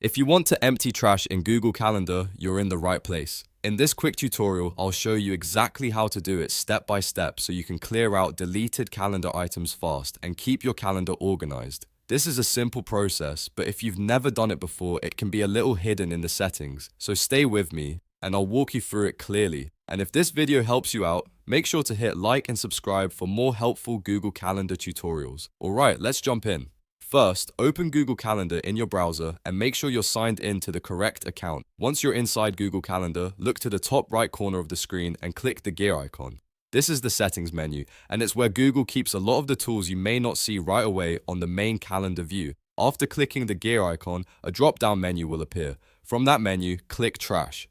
If you want to empty trash in Google Calendar, you're in the right place. In this quick tutorial, I'll show you exactly how to do it step by step so you can clear out deleted calendar items fast and keep your calendar organized. This is a simple process, but if you've never done it before, it can be a little hidden in the settings. So stay with me and I'll walk you through it clearly. And if this video helps you out, make sure to hit like and subscribe for more helpful Google Calendar tutorials. Alright, let's jump in. First, open Google Calendar in your browser and make sure you're signed in to the correct account. Once you're inside Google Calendar, look to the top right corner of the screen and click the gear icon. This is the settings menu, and it's where Google keeps a lot of the tools you may not see right away on the main calendar view. After clicking the gear icon, a drop-down menu will appear. From that menu, click Trash.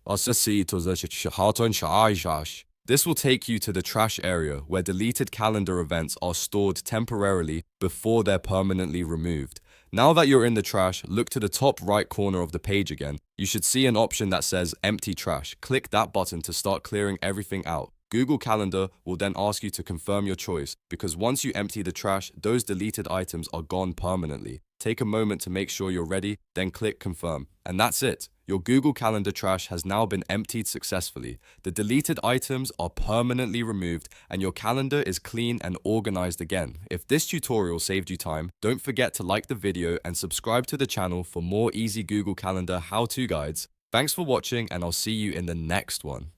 This will take you to the trash area where deleted calendar events are stored temporarily before they're permanently removed. Now that you're in the trash, look to the top right corner of the page again. You should see an option that says Empty Trash. Click that button to start clearing everything out. Google Calendar will then ask you to confirm your choice, because once you empty the trash, those deleted items are gone permanently. Take a moment to make sure you're ready, then click Confirm. And that's it. Your Google Calendar trash has now been emptied successfully. The deleted items are permanently removed and your calendar is clean and organized again. If this tutorial saved you time, don't forget to like the video and subscribe to the channel for more easy Google Calendar how-to guides. Thanks for watching and I'll see you in the next one.